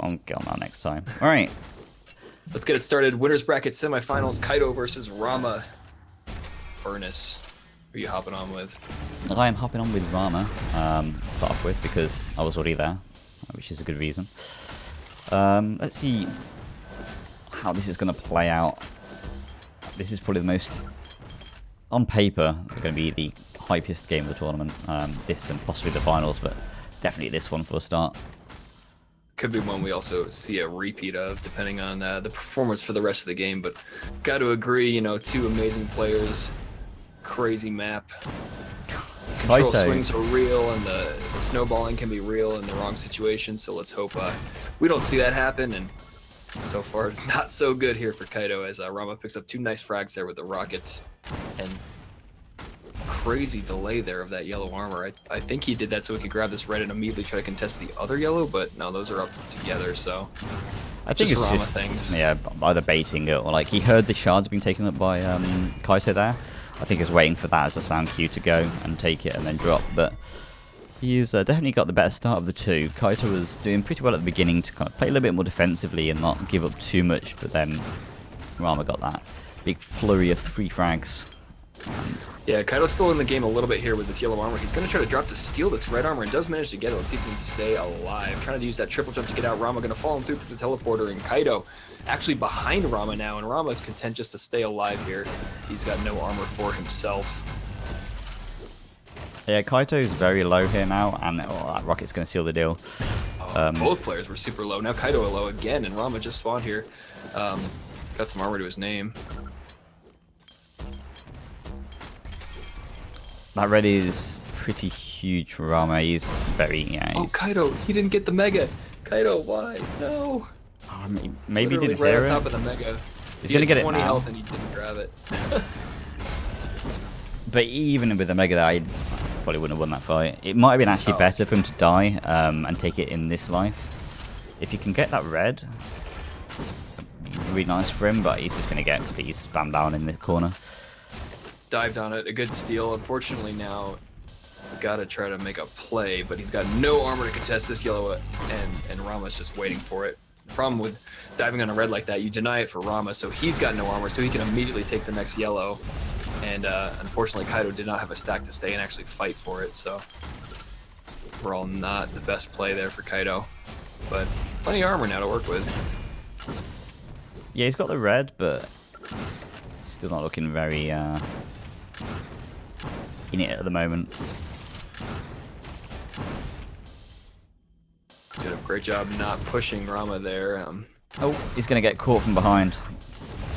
I'll get on that next time. All right. Let's get it started. Winners bracket semifinals: Kyto versus Rama. Furnace, who are you hopping on with? I am hopping on with Rama to start off with because I was already there, which is a good reason. Let's see how this is going to play out. This is probably the most, on paper, going to be the hypest game of the tournament. This and possibly the finals, but definitely this one for a start. Could be one we also see a repeat of, depending on the performance for the rest of the game. But got to agree, you know, two amazing players, crazy map. Control Kyto. swings are real, and the snowballing can be real in the wrong situation. So let's hope we don't see that happen. And so far, it's not so good here for Kyto, as Rama picks up two nice frags there with the rockets. And crazy delay there of that yellow armor. I think he did that so he could grab this red and immediately try to contest the other yellow, but no, those are up together, so I think it's Rama just things. Yeah, either baiting it or like he heard the shards being taken up by Kyto there. I think he's waiting for that as a sound cue to go and take it and then drop, but he's definitely got the better start of the two. Kyto was doing pretty well at the beginning to kind of play a little bit more defensively and not give up too much, but then Rama got that big flurry of 3 frags. Yeah, Kyto's still in the game a little bit here with this yellow armor. He's going to try to drop to steal this red armor and does manage to get it. Let's see if he can stay alive. Trying to use that triple jump to get out. Rama going to follow him through the teleporter, and Kyto actually behind Rama now, and Rama's content just to stay alive here. He's got no armor for himself. Yeah, Kyto is very low here now, and that rocket's going to seal the deal. Both players were super low. Now Kyto low again, and Rama just spawned here. Got some armor to his name. That red is pretty huge for Rama. He's very, Oh, Kyto, he didn't get the mega. Kyto, why? No. Oh, maybe he didn't right hear on it. top of the mega. He's going to get it 20 now. health and he didn't grab it. But even with the mega there, I probably wouldn't have won that fight. It might have been actually better for him to die and take it in this life. If you can get that red, really nice for him, but he's just going to get these spam down in the corner. Dived on it, a good steal. Unfortunately now, gotta try to make a play, but he's got no armor to contest this yellow, and Rama's just waiting for it. The problem with diving on a red like that, you deny it for Rama, so he's got no armor, so he can immediately take the next yellow. And unfortunately, Kyto did not have a stack to stay and actually fight for it, so we're all not the best play there for Kyto. But plenty of armor now to work with. Yeah, he's got the red, but he's still not looking very in it at the moment. Did a great job not pushing Rama there. Oh, he's going to get caught from behind.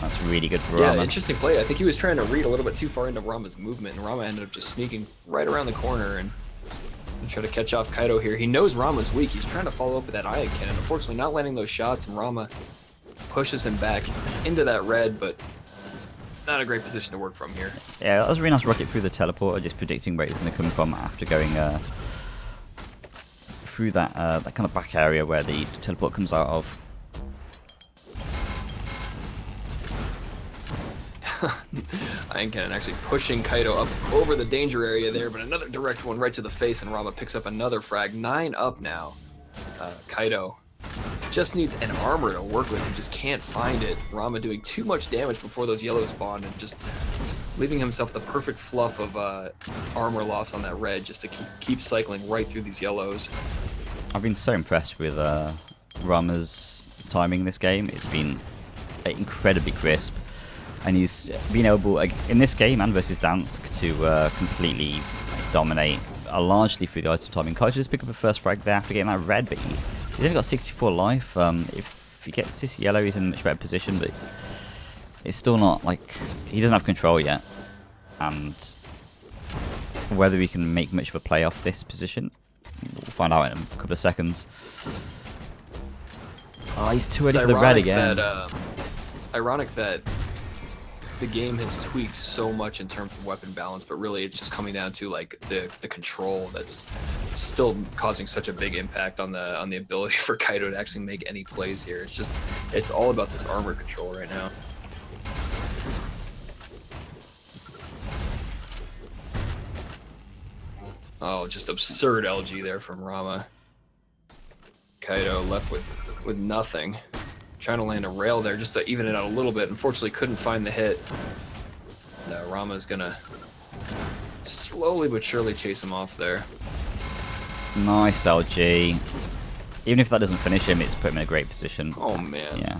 That's really good for Yeah, Rama. interesting play. I think he was trying to read a little bit too far into Rama's movement, and Rama ended up just sneaking right around the corner and try to catch off Kyto here. He knows Rama's weak. He's trying to follow up with that ion cannon. Unfortunately, not landing those shots, and Rama pushes him back into that red, but not a great position to work from here. Yeah, that was a really nice rocket through the teleporter, just predicting where it's going to come from after going through that that kind of back area where the teleport comes out of. Ion Cannon actually pushing Kyto up over the danger area there, but another direct one right to the face, and Rama picks up another frag. 9 up now. Kyto just needs an armor to work with and just can't find it. Rama doing too much damage before those yellows spawn and just leaving himself the perfect fluff of armor loss on that red just to keep cycling right through these yellows. I've been so impressed with Rama's timing this game. It's been incredibly crisp. And he's been able, in this game and versus Dansk, to completely dominate largely through the item timing. Kyto just picked up a first frag there after getting that red, but he's only got 64 life. If he gets this yellow, he's in a much better position, but it's still not like he doesn't have control yet. And whether he can make much of a play off this position, we'll find out in a couple of seconds. Oh, he's too early for the red again. Ironic that the game has tweaked so much in terms of weapon balance, but really it's just coming down to like the control that's still causing such a big impact on the ability for Kyto to actually make any plays here. It's all about this armor control right now. Oh, just absurd LG there from Rama. Kyto left with nothing. Trying to land a rail there just to even it out a little bit. Unfortunately, couldn't find the hit. Rama's gonna slowly but surely chase him off there. Nice LG. Even if that doesn't finish him, it's put him in a great position. Oh man. Yeah,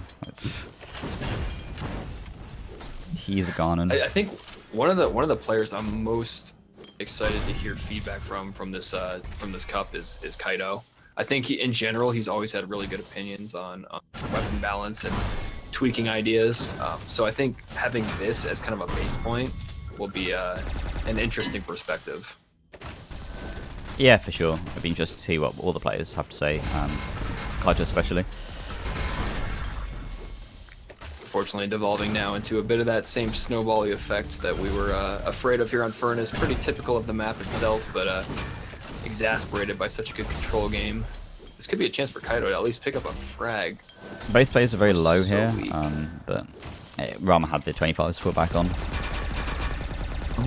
he's a Ganon. I think one of the players I'm most excited to hear feedback from this cup is Kyto. I think in general he's always had really good opinions on weapon balance and tweaking ideas. So I think having this as kind of a base point will be an interesting perspective. Yeah, for sure. I'd be interested to see what all the players have to say, Kyto especially. Unfortunately, devolving now into a bit of that same snowball-y effect that we were afraid of here on Furnace. Pretty typical of the map itself, but exasperated by such a good control game. This could be a chance for Kyto to at least pick up a frag. Both players are very low So here, weak. but Rama had the 25s put back on.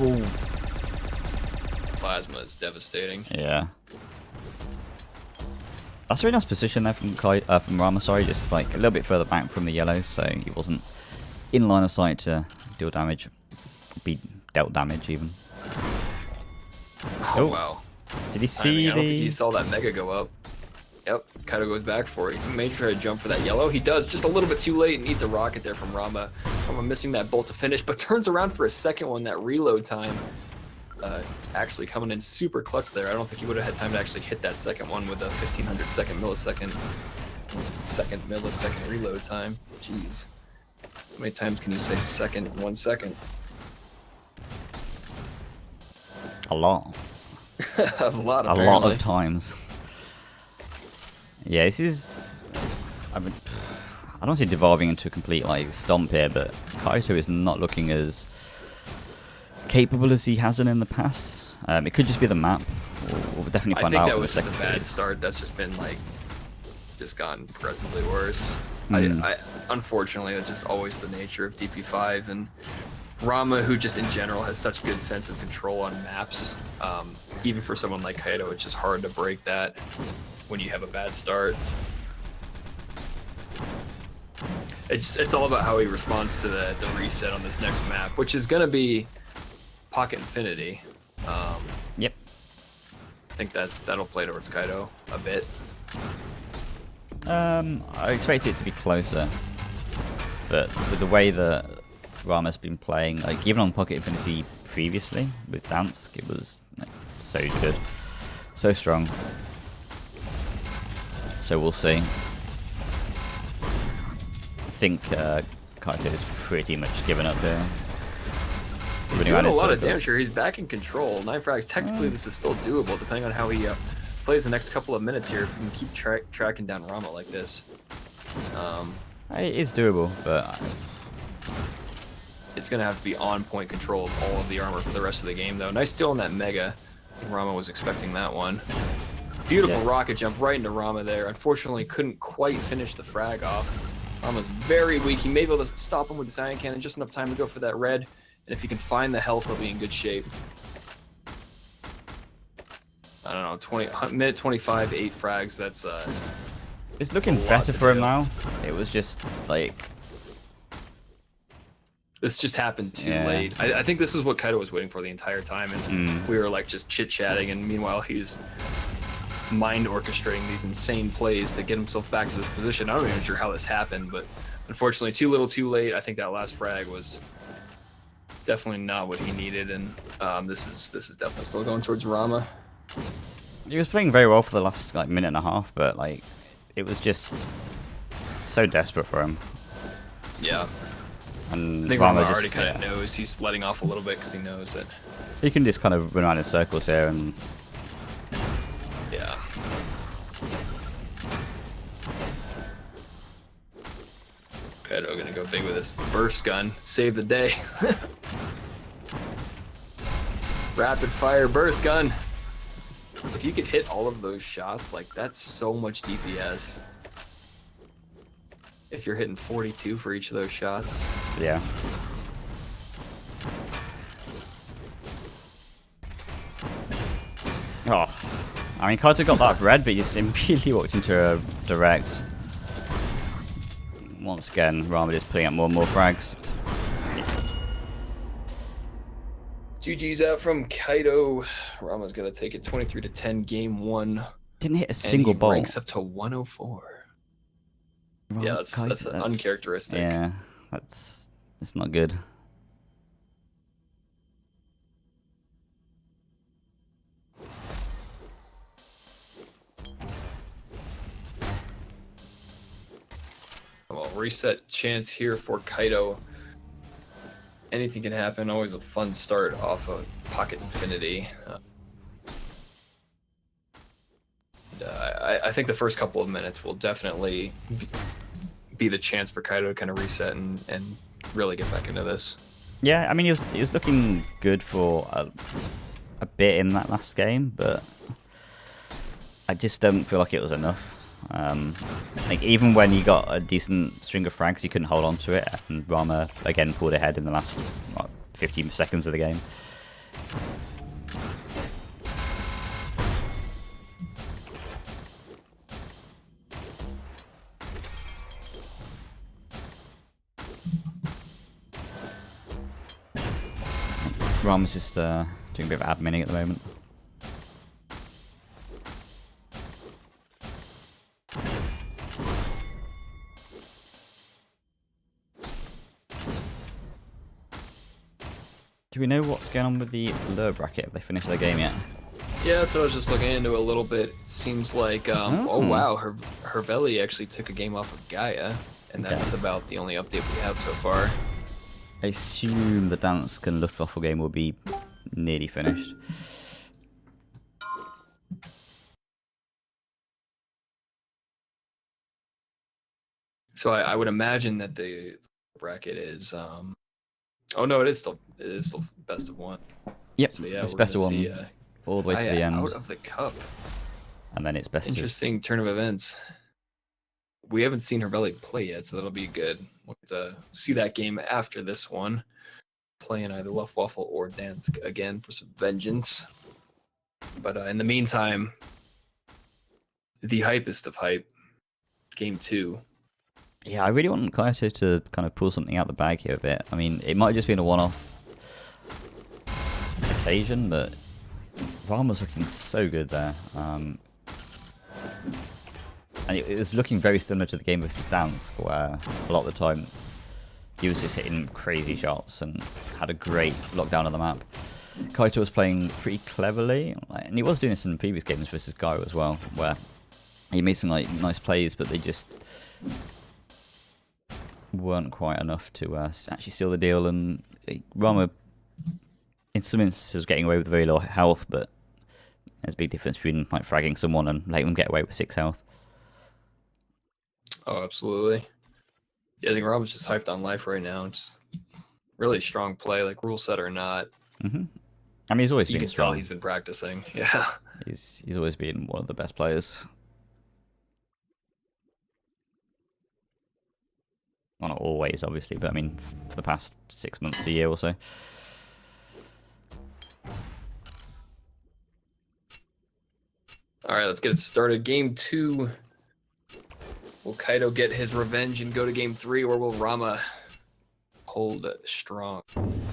Ooh. Plasma is devastating. Yeah. That's a really nice position there from Rama, sorry, just like a little bit further back from the yellows, so he wasn't in line of sight to deal damage. Be dealt damage even. Oh, wow. Did he see I don't think he saw that Mega go up. Yep, Kyto goes back for it. He's made sure to jump for that yellow. He does, just a little bit too late, and needs a rocket there from Rama. Rama missing that bolt to finish, but turns around for a second one, that reload time. Actually coming in super clutch there. I don't think he would have had time to actually hit that second one with a 1500 millisecond reload time. Jeez. How many times can you say second in 1 second? A lot. A lot, apparently. A lot of times. Yeah, this is... I don't see devolving into a complete like stomp here, but Kyto is not looking as capable as he has done in the past. It could just be the map. We'll definitely find out. I think that was in just the a bad second start. That's just been like, just gotten progressively worse. Mm. Unfortunately, that's just always the nature of DP5, and Rama, who just in general has such a good sense of control on maps. Even for someone like Kyto, it's just hard to break that when you have a bad start. It's all about how he responds to the reset on this next map, which is going to be Pocket Infinity. Yep. I think that'll play towards Kyto a bit. I expect it to be closer, but with the way that Rama's been playing, like even on Pocket Infinity previously with Dansk, it was like, so good, so strong. So we'll see. I think Kyto is pretty much given up here. He's doing a lot of damage here. He's back in control. 9 frags. Technically, this is still doable, depending on how he plays the next couple of minutes here. If he can keep tracking down Rama like this. It is doable, but it's going to have to be on-point control of all of the armor for the rest of the game, though. Nice steal on that Mega. I think Rama was expecting that one. Beautiful rocket jump right into Rama there. Unfortunately, couldn't quite finish the frag off. Rama's very weak. He may be able to stop him with the Cyan Cannon. Just enough time to go for that red. And if he can find the health, he'll be in good shape. I don't know, minute 25, 8 frags. That's it's looking better for him now. It was just like this just happened too late. I think this is what Kyto was waiting for the entire time, and we were like just chit-chatting, and meanwhile he's mind orchestrating these insane plays to get himself back to this position. I'm not even sure how this happened, but unfortunately too little too late. I think that last frag was definitely not what he needed, and this is definitely still going towards Rama. He was playing very well for the last like minute and a half, but like it was just so desperate for him. Yeah. And I think Rama already kind of knows he's letting off a little bit because he knows that he can just kind of run around in circles here and yeah. Kyto gonna go big with this burst gun, save the day. Rapid fire burst gun. If you could hit all of those shots, like that's so much DPS. If you're hitting 42 for each of those shots. Yeah. Oh, I mean, Kyto got that red, but he just immediately walked into a direct. Once again, Rama is putting up more and more frags. GG's out from Kyto. Rama's gonna take it 23-10, game 1. Didn't hit a single bolt. Ranks up to 104. Yeah, that's uncharacteristic. Yeah, it's not good. Well, reset chance here for Kyto. Anything can happen. Always a fun start off of Pocket Infinity. I think the first couple of minutes will definitely be the chance for Kyto to kind of reset and really get back into this. Yeah, I mean, he was looking good for a bit in that last game, but I just don't feel like it was enough. Like even when he got a decent string of frags, he couldn't hold on to it, and Rama again pulled ahead in the last 15 seconds of the game. Rama's just doing a bit of adminning at the moment. Do we know what's going on with the lower bracket? Have they finished their game yet? Yeah, that's what I was just looking into a little bit. It seems like, oh wow, Herveli actually took a game off of Gaia, and that's about the only update we have so far. I assume the Dansk and Luftwaffe game will be nearly finished. So I would imagine that the bracket is oh no, it is still best of 1. Yep, so, yeah, it's best of 1 all the way to the end. Out of the cup. And then it's best Interesting turn of events. We haven't seen Herveli play yet, so that'll be good. We'll get to see that game after this one. Playing either Luftwaffe or Dansk again for some vengeance. But in the meantime, the hypest of hype, game 2. Yeah, I really want Kyto to kind of pull something out the bag here a bit. I mean, it might have just been a one-off occasion, but Rama's looking so good there. And it was looking very similar to the game versus Dansk, where a lot of the time he was just hitting crazy shots and had a great lockdown of the map. Kyto was playing pretty cleverly, and he was doing this in previous games versus Gyro as well, where he made some nice plays, but they just weren't quite enough to actually seal the deal. And Rama, in some instances, was getting away with very low health, but there's a big difference between fragging someone and letting them get away with 6 health. Oh, absolutely. Yeah, I think Rama's just hyped on life right now. Just really strong play, like Ruleset or not. Mm-hmm. I mean, he's always been strong. You can tell he's been practicing. Yeah. He's always been one of the best players. Well, not always, obviously, but I mean, for the past 6 months to a year or so. All right, let's get it started. Game 2. Will Kyto get his revenge and go to game 3, or will Rama hold strong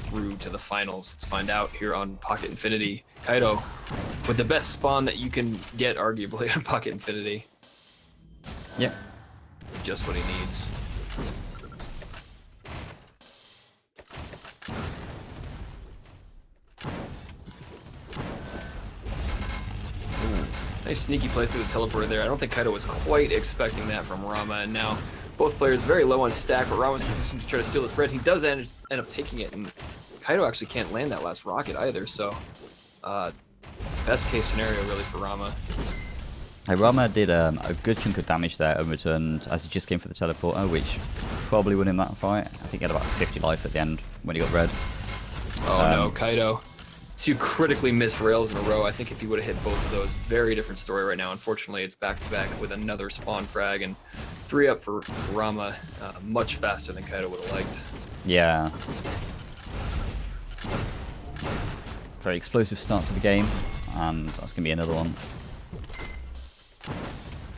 through to the finals? Let's find out here on Pocket Infinity. Kyto with the best spawn that you can get, arguably, on Pocket Infinity. Yep. Just what he needs. Nice sneaky play through the teleporter there. I don't think Kyto was quite expecting that from Rama, and now both players very low on stack, but Rama's continuing to try to steal this red. He does end up taking it, and Kyto actually can't land that last rocket either, so best case scenario really for Rama. Rama did a good chunk of damage there and returned as he just came for the teleporter, which probably won him that fight. I think he had about 50 life at the end when he got red. Oh no, Kyto. 2 critically missed rails in a row. I think if he would have hit both of those, very different story right now. Unfortunately, it's back-to-back with another spawn frag, and 3 up for Rama, much faster than Kyto would have liked. Yeah. Very explosive start to the game, and that's going to be another one.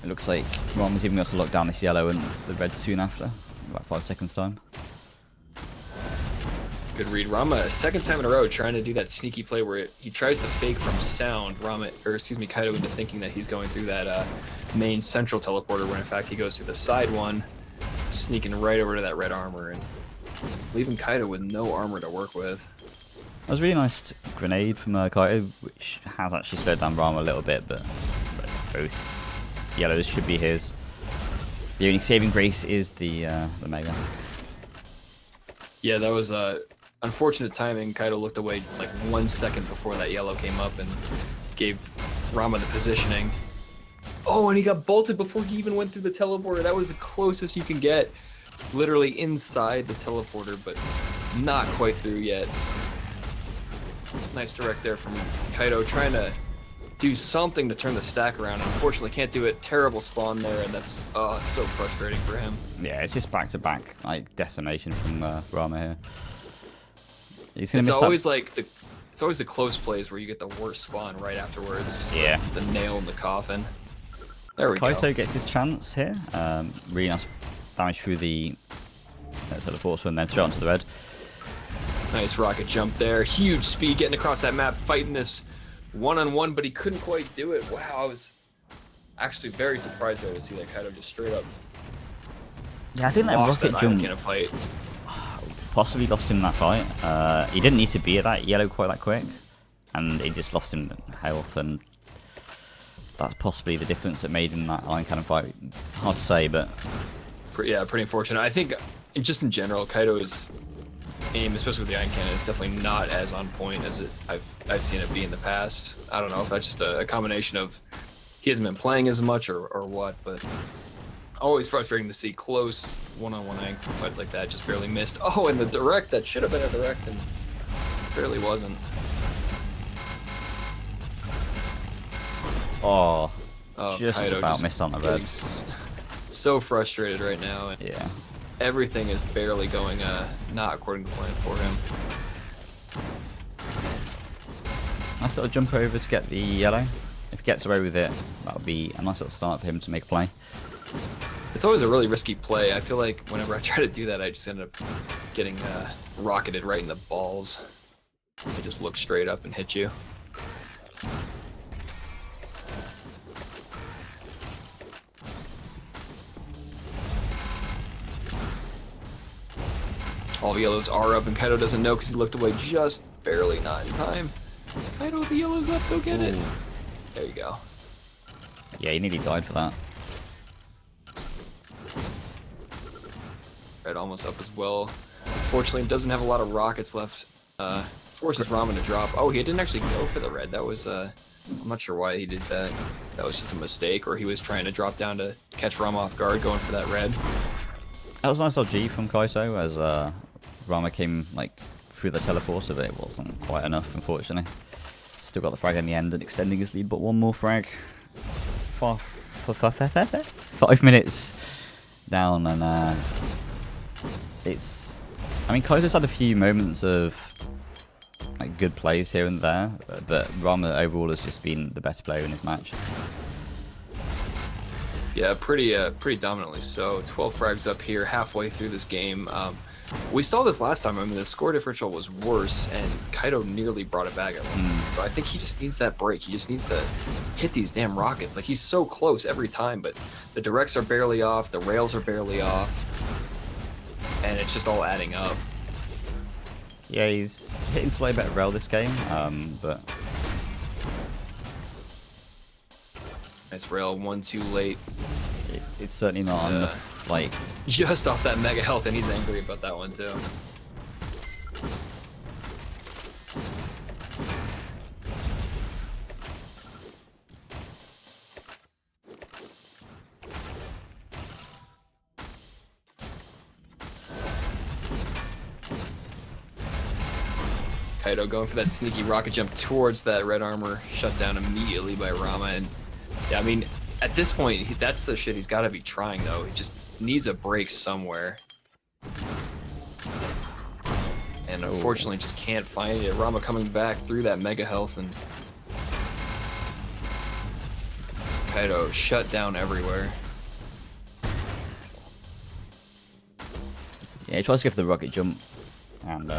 It looks like Rama's even got to lock down this yellow and the red soon after, about 5 seconds time. Good read. Rama, second time in a row, trying to do that sneaky play where he tries to fake from sound Kyto into thinking that he's going through that main central teleporter, when in fact he goes through the side one, sneaking right over to that red armor and leaving Kyto with no armor to work with. That was a really nice grenade from Kyto, which has actually slowed down Rama a little bit, but both yellows should be his. The only saving grace is the Mega. Yeah, that was unfortunate timing. Kyto looked away like 1 second before that yellow came up and gave Rama the positioning. Oh, and he got bolted before he even went through the teleporter. That was the closest you can get. Literally inside the teleporter, but not quite through yet. Nice direct there from Kyto, trying to do something to turn the stack around. Unfortunately, can't do it. Terrible spawn there, and that's it's so frustrating for him. Yeah, it's just back-to-back like decimation from Rama here. He's gonna it's miss always that. like it's always the close plays where you get the worst spawn right afterwards. Just yeah, the nail in the coffin. There we go. Kyto gets his chance here. Really nice damage through the teleporter and then straight onto the red. Nice rocket jump there. Huge speed getting across that map, fighting this one-on-one, but he couldn't quite do it. Wow, I was actually very surprised there to see that Kyto just straight up. Yeah, I think that rocket jump in a fight. Possibly lost him that fight. He didn't need to be at that yellow quite that quick, and it just lost him health, and that's possibly the difference that made him that iron cannon fight. Hard to say, but yeah, pretty unfortunate. I think just in general, Kyto's aim, especially with the iron cannon, is definitely not as on point as I've seen it be in the past. I don't know if that's just a combination of he hasn't been playing as much or what, but always frustrating to see close one-on-one iron fights like that just barely missed. Oh, and the direct that should have been a direct and barely wasn't. Oh, just Kyto about just missed on the red. So frustrated right now. And yeah. Everything is barely going not according to plan for him. Nice little jump over to get the yellow. If he gets away with it, that would be a nice little start for him to make a play. It's always a really risky play. I feel like whenever I try to do that, I just end up getting rocketed right in the balls. They just look straight up and hit you. All the yellows are up, and Kyto doesn't know because he looked away just barely, not in time. Kyto, the yellow's up, go get it. There you go. Yeah, he nearly died for that. Red almost up as well. Unfortunately, doesn't have a lot of rockets left. Forces Rama to drop. Oh, he didn't actually go for the red. That was, I'm not sure why he did that. That was just a mistake, or he was trying to drop down to catch Rama off guard, going for that red. That was a nice LG from Kyto as Rama came like through the teleporter, but it wasn't quite enough, unfortunately. Still got the frag in the end and extending his lead, but one more frag. 5 minutes down, and it's. I mean, Kyto's had a few moments of like good plays here and there, but Rama overall has just been the better player in this match. Yeah, pretty dominantly so. 12 frags up here, halfway through this game. We saw this last time. I mean, the score differential was worse, and Kyto nearly brought it back at one point. So I think he just needs that break. He just needs to hit these damn rockets. Like, he's so close every time, but the directs are barely off, the rails are barely off, and it's just all adding up. Yeah, he's hitting slightly better rail this game, but nice rail, one too late. It's certainly not on the, like, just off that mega health, and he's angry about that one too. Kyto going for that sneaky rocket jump towards that red armor, shut down immediately by Rama. And yeah, I mean, at this point, that's the shit he's got to be trying, though. He just needs a break somewhere. And unfortunately, just can't find it. Rama coming back through that mega health, and Kyto shut down everywhere. Yeah, he tries to go for the rocket jump and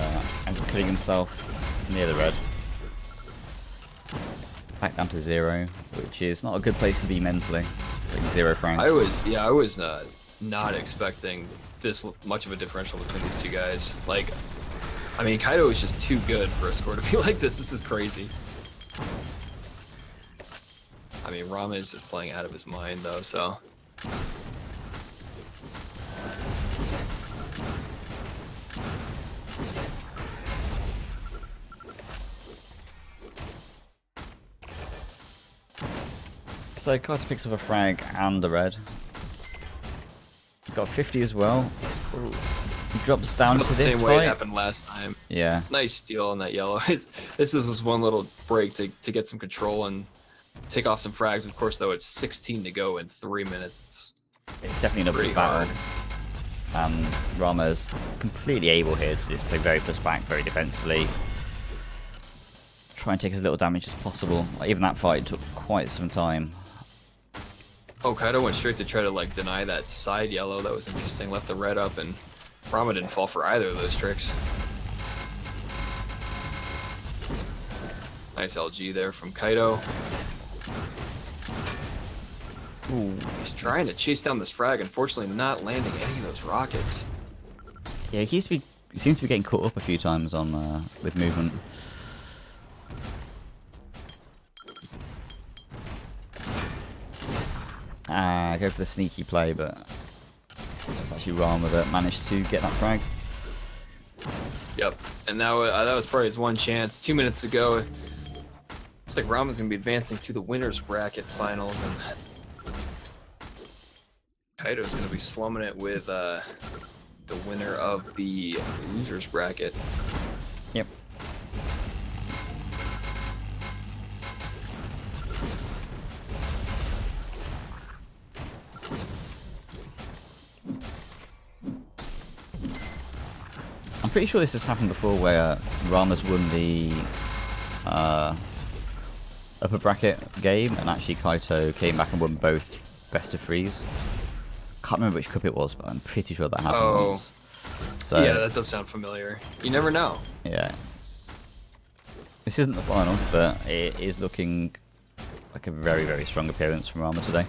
ends up killing himself near the red. Back down to 0, which is not a good place to be mentally. Like 0 frames. I was not expecting this much of a differential between these two guys. Like, I mean, Kyto is just too good for a score to be like this. This is crazy. I mean, Rama is just playing out of his mind, though, so. So Kyto picks up a frag and a red. He's got 50 as well. Ooh. He drops down to the this same way fight. it happened last time. Yeah. Nice steal on that yellow. This is just one little break to get some control and take off some frags. Of course, though, it's 16 to go in 3 minutes. It's definitely an uphill battle. And Rama's completely able here to just play very push back, very defensively. Try and take as little damage as possible. Like, even that fight took quite some time. Oh, Kyto went straight to try to like deny that side yellow. That was interesting. Left the red up, and Rama didn't fall for either of those tricks. Nice LG there from Kyto. Ooh, he's trying to chase down this frag, unfortunately not landing any of those rockets. Yeah, he seems to be getting caught up a few times on with movement. Go for the sneaky play, but it's actually Rama that managed to get that frag. Yep, and now that was probably his one chance. 2 minutes ago. Looks like Rama's going to be advancing to the winner's bracket finals, and Kyto's going to be slumming it with the winner of the loser's bracket. Yep. I'm pretty sure this has happened before where Rama's won the upper bracket game and actually Kyto came back and won both best of threes. Can't remember which cup it was, but I'm pretty sure that happened once. So, yeah, that does sound familiar. You never know. Yeah. This isn't the final, but it is looking like a very, very strong appearance from Rama today.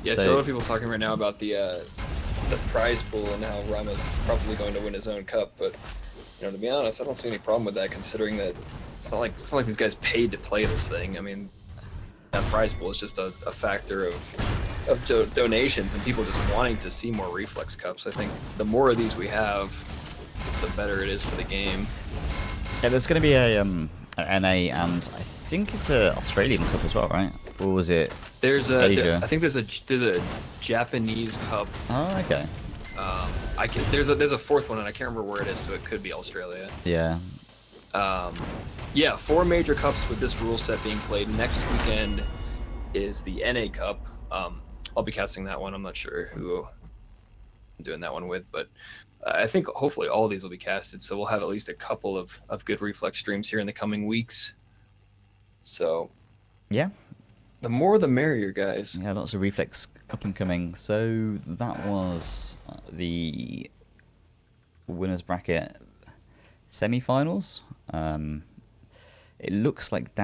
Yeah, so a lot of people talking right now about the prize pool and how Rama's probably going to win his own cup, but you know, to be honest, I don't see any problem with that, considering that it's not like these guys paid to play this thing. I mean, that prize pool is just a factor of donations and people just wanting to see more reflex cups. I think the more of these we have, the better it is for the game. Yeah, there's going to be a NA and I think it's a Australian cup as well, right? Or was it? There's Asia? I think there's a Japanese cup. Oh, okay. There's a fourth one and I can't remember where it is, so it could be Australia. Yeah. Yeah, 4 major cups with this rule set being played. Next weekend is the NA Cup. I'll be casting that one. I'm not sure who I'm doing that one with, but I think hopefully all of these will be casted, so we'll have at least a couple of good reflex streams here in the coming weeks. So yeah, the more the merrier, guys. Yeah, lots of reflex up and coming. So that was the winners bracket semi-finals. It looks like Dan